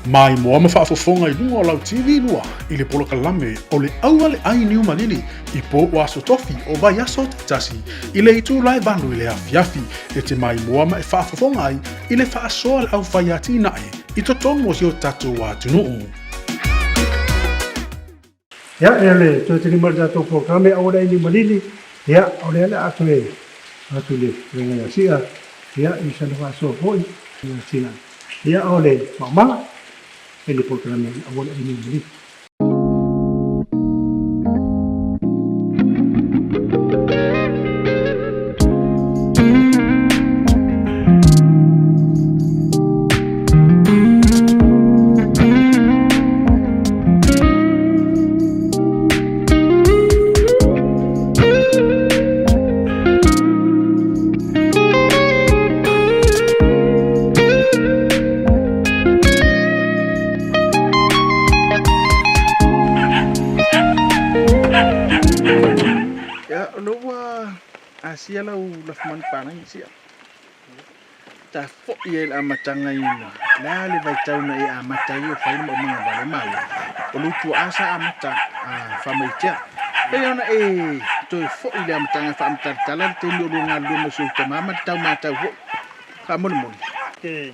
Mai moa ma whaafofonga I lunga o lau TV lua I le polo kalame o le aua le ai niu malili I po o aso tofi o vai aso te tasi I le itu lai bandu I le afiafi e te mai moa ma e whaafofonga ai I le whaasoa le au whai ati nae I to tonu o sio tatu wa tunuu. Ya ele to te limar dato programe ora ini malili ya ora ele atule dengan sia ya isa le so foi sia ya ole mama ele programe ora ini malili Asia lau lafman panai sia. Ta fo ye la matanga ina. La le vai tau na e amata yo fai mo manga ba mai. O lu tu asa amata fa mai tia. E ona e to fo ile amatanga fa amata talan te no lu ngalu mo su ta mama tau mata fo. Ka mon mon. Ke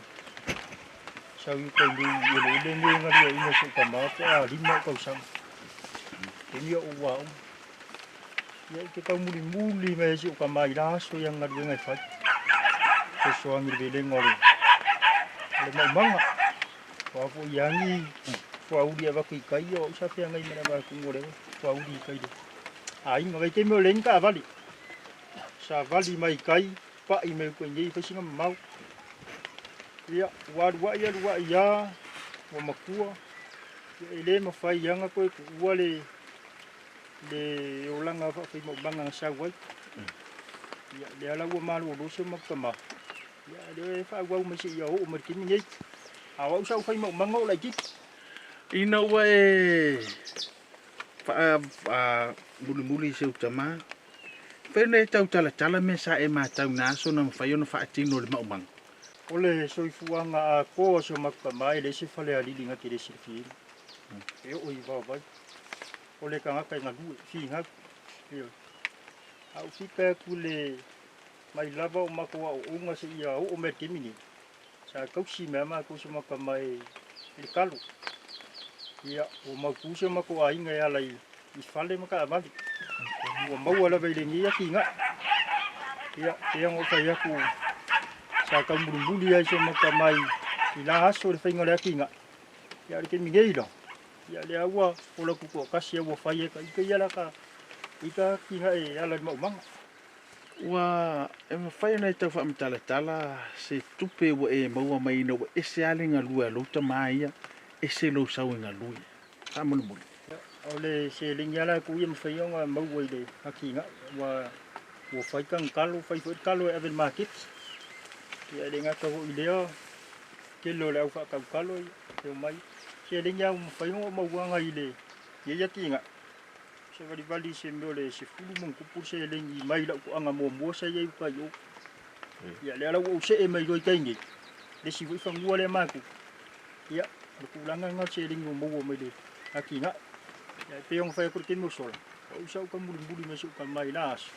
sau yu ko lu ye le ni ngari ina su ta mata lima ko sang. Ke yo wa ya kita muli me si ka mai la so yang ngari ngai fat so so ngir bele ngori le mai manga wa ko yangi wa udi aba ki kai yo sa pe ngai mena ba ku ngore wa udi kai de ai ngai te mo len ka vali sa vali mai kai pa I me ko ngi fa singa mau ya wa ya wa makua ile ma fai yang ko wale le olanga fa fi mo banga sa wai ya le ala wo malu do se mo kama ya le fa wa mo si yo o mo kimi ni a wa sa fa mo mango la ki Ina we fa muli se utama. Pene tau tala me sa e ma tau na so na fa yo na fa tino le mo mang. ole so fuanga a ko so ma kama le se fa le ali linga ki le se fi e o I va ole ka ngaka ngalu fi ngak yo au fika kule mai lava o mako o unga se ia o me kimini sa kausi me ma ko so maka mai I kalu ia o maku se mako ai ngai ala I fale maka amali o mau ala vai lengi ia ki nga ia ia ngo fa ia ku sa ka mbuli ai so maka mai I la aso le fainga le ki nga ia ke mi ngei lo ya le agua o la ku ko kasi o fai ka I ya la ka ika ki nga e ala mo mang Wa e ma fai na tau fa mtala tala se tupe wo e mau mai no e se ale nga lua lo ta mai e se lo sau nga lui. Ka mon mon. ole se linga la ku ye mo fai nga mau we de ki nga wa wo fai kan kalu fai kalu e market ya le nga ko ideo ke lo la fa ka kalu e mai se linga mo fai mo nga ile ye ya ki nga se vali se mbole se fulu mon ku se lengi mai la ku anga mo sa ye ka yo ya le ala wo se e mai go kai ngi le si fu fang wo le ma ku ya ku langa nga se lengi mo mai le aki nga ya pe yung fa ku kin mo sol o sa ka muli me su ka mai las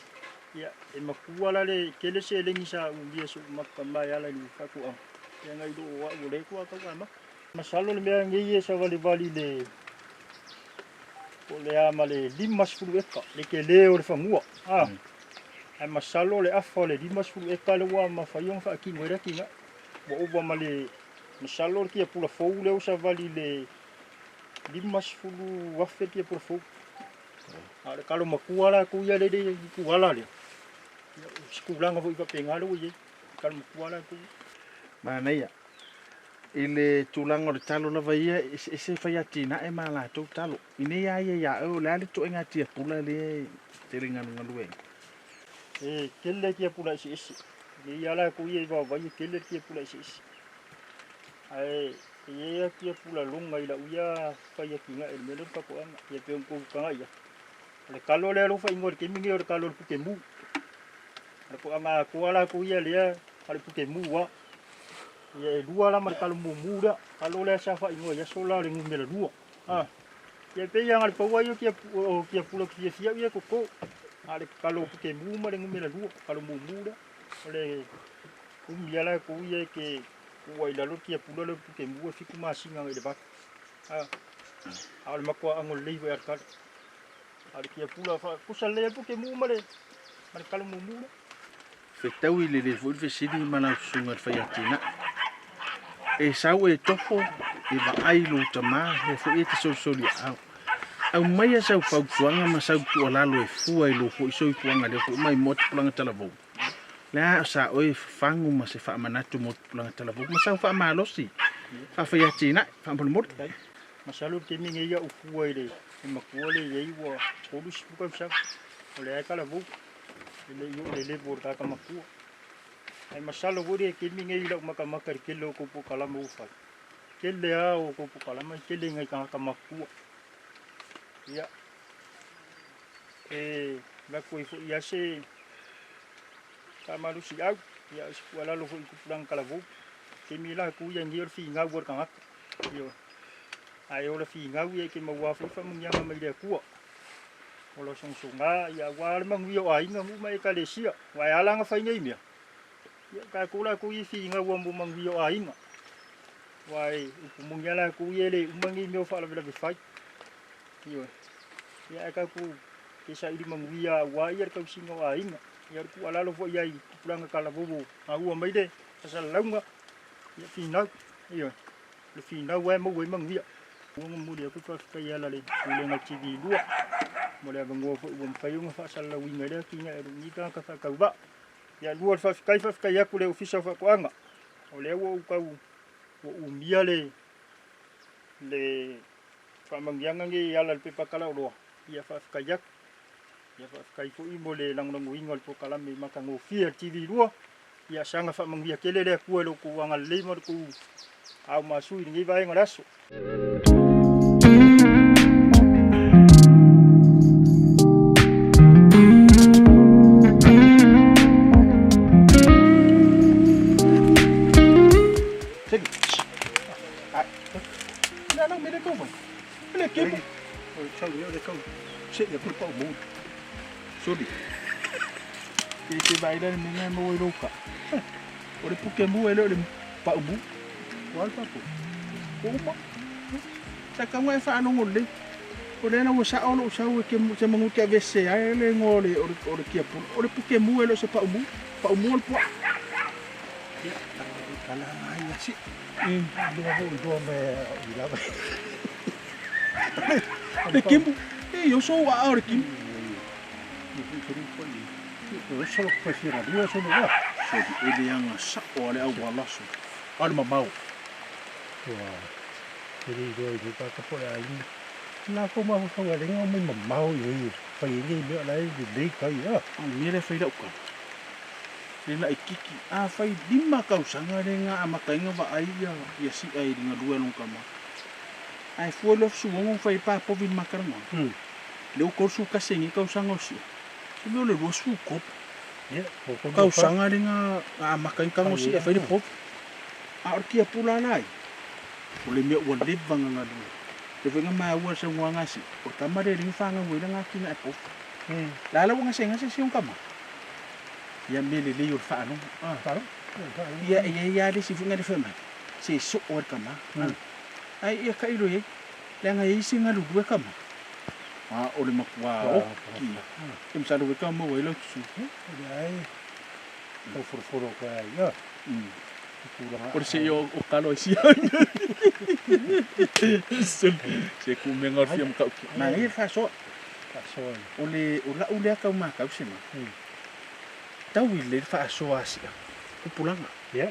ya e ma ku ala le ke le se lengi sa u dia su ma ka mai ala ni ka ku ang ya ngai do wa wo le ku ka ma masalo le me ngi ye sa vali le o le amale limas fulu eka le ke le o le fangua ai masalo le afa le limas fulu eka le wa ma faiong fa ki moira ki nga wo o male masalo ki pula fou le o sa vali le limas fulu wafe ki pula fou ale kalo makuala ku ya le ku ala le skulanga fo I pengalo ye kalo makuala ku Mana ia. Ile tulango le talo lava ia se fai atina e mala to talo ine ia o le to enga tia pula le te ringa ngalu e kelle ki pula si ye ya la ku ye va kelle ki pula si ai ye ya ki pula longa ila uya fai ki nga el melo pa ko anga ye pe ko ka ia le kalo le lo fai ngor ke mingi or kalo ku ke mu ko anga ku ala ku ia le ale ku ke mu wa Ia lua la mar kalau muda kalau le sa fa ingo ya sola le ngumela lua. Ia pe yang al pawa yo kia pulo kia sia ia koko. Ale kalau ke mu ma le ngumela lua kalau muda. Ole umiala ko ia ke wai la lo kia pulo le ke mu fiku masinga ngai de bak. Al makwa angol le wa kal. Ale kia pulo fa kusale po ke mu ma le mar kalau muda. Fetau i le fo fe sidi mana sunga fa yatina. E sau e tofo e va ai lo tama he fo e te soli au. Au mai a sau pau tuanga ma sau tu alalo e fua i lo fo i soi tuanga le fo mai mot pulanga talavou. La sa o e fangu ma se fa manatu mot pulanga talavou ma sau fa malosi. Fa yatina fa pul mot. Masalo ke minge ia ufua ile e makuole ye wa polus buka sa. Ole kala bu ile yo le bor ka makua. Ai masalo gori ke minge ila maka kilo ko po kala mo fa. Kele a o ko po kala mai kele ngai ka makua. Ya. La ko ifo ya se kamalu si au ya wala lo ko pulang kala bu. Ke mila ku yang yor fi nga bor ka yo. Ai ola fi nga wi ke mawa fa mung yang mai de ku. Ola song songa ya war mang wi o ai nga mu mai ka le sia. Wa ala nga fa ngai mia. Ya ka kula ku i fi nga wambu mang wi o ai nga. Wai mung yala ku yele umangi meu fa la bila bi fai. Yo. Ya ka ku ke sa idi mang wi ya wa ya ka singa o ai nga. Ya ku ala lo fo ya i pulang ka la bobo. Au mai de sa launga. Ya fi na. Yo. Le fi na wa mo we mang wi. Mu dia ku ka ya la le le nga chi di dua. Mo le bango fo bom payung fa sa la wi nga de ki nga ni ka ka ka ba. Ya luar fa ya ku le ofisa fa ko anga. Ole wo ka wo umia le fa mangianga ngi ya la pe pakala o ya fa ya fa fo imo le lang lang wingol po kala me makango fia TV dua ya sanga fa mangia kele le ku lo ku anga le mo ku au masu ngi vai ngaraso. Sẽ được có một số đi cái bài đây mình nghe môi đâu cả ở đây puke môi đây bảo mũ quá quá cũng mà ta không ai phá nó ngồi đi ở đây nó sao cái sẽ mong cái vết xe ấy lên ngồi đi ở đây kia ở đây puke môi đây sẽ bảo mũ quá cái là ai vậy đua về gì đó vậy để kiếm eu sou a hora aqui. Eu sou o que faz a sou o lugar. Ele é um saco, olha o golaço. Olha uma mal. Ele rồi người ta có phải là na không mà không phải đánh ông mình mau gì phải gì nữa đấy đi cái đó. Ông nghe phải đậu cả. Thế lại kiki. Phải đi mà cầu sáng ngày nga mà cái nga vậy ya si ai dengan dua long kama. Ai foi lo suong phải pa povin makan ngon. Leu kau suka sengi kau sango si. Sebelum le dua suku. Ya, kau sanga dengan makan kau si apa ni pop. Arkia pula lai. Boleh miak wadib bang ngadu. Tapi ngama awal semua ngasi. Utama dia ring fanga wei dengan kina pop. Lalu ngasi siung kama. Ya mele le yur fa no. Tahu? Ya di sifu ngadi fema. Si sok or kama. Ai ya kai roi. Lenga isi ngadu dua kama. Oleh makwa oki. Kim sa do ka mo wei lo su. Ai. Kau furu ka ya. Por se yo o kalo si. Se ku mengor fiam ka. Na ia fa so. Oleh ka ma ka sima. Tau ile fa so asi. Ku pulang. Ya.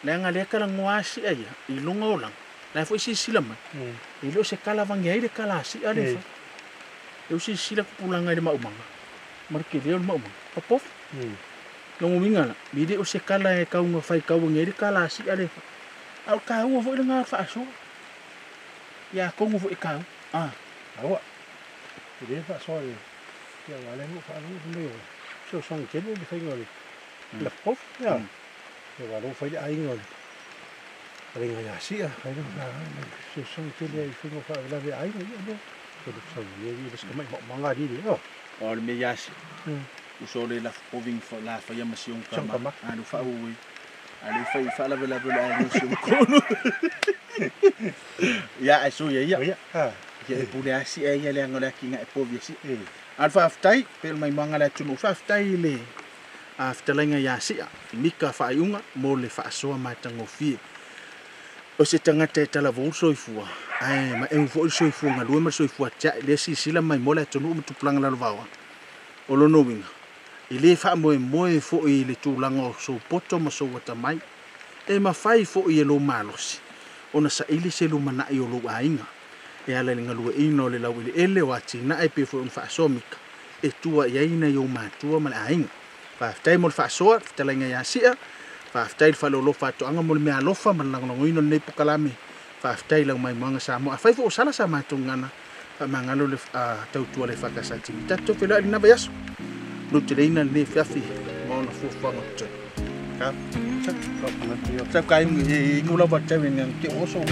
Lenga le ka lang wasi aya. Ilunga ulang. La foi si silama. Ilo se kala vangai de kala si ale. Eu si sila pulang ngai de mau manga. Marke de mau manga. Apof. Nong minga. Bide o se kala e kau nga fai kau ngai de kala si ale. Al kau vo nga fa so. Ya ko ngo vo kau. Awak. Dia fa so ni. Ya wala mo fa no leo. So song chen ni fai ngol. Lepof ya. Ya wala fai ai ngol. ringa ya sia ai na se so te le fingo fa la ve ai no ko so ye ye ska mai manga di o O le me yasi. Uso le la oving for la fa yama siung kama. Anu fa uwi. Ali fa la vela vela anu siung kono. Ya aso ya ya. ha Ya pule asi ya le ngola kinga e povi si. Alfa aftai pel mai manga la tunu fa aftai le. Aftalenga ya si mika fa yunga mo le fa so ma tangofi. O se tangata e tala vou soifua. Ai, ma e ufo soifua nga lua ma soifua tia le si sila mai mola e tonu tu planga la vawa. O lo no winga. I le fa moe fo i le tūlanga o so poto ma so wata mai. E ma fai fo i e lo malosi. Ona sa ili se lu mana i o lo ainga. E ala linga lua ino le lau ili ele o ati na e pe fo un fa asomika. E tua i aina i o matua ma le ainga. Fa aftai mo le fa asoa, fitalenga ya sia. Faaftai fa lo fa to anga mo me alofa man lang ngoino nei pukalame faaftai lang mai manga sa mo afai fo sala sa matungana fa mangalo le tau tu le fakasati tato pela ina bayas no teleina ne fiafi mo no fo fa ngot ka sa kai ngula ba tawen ke oso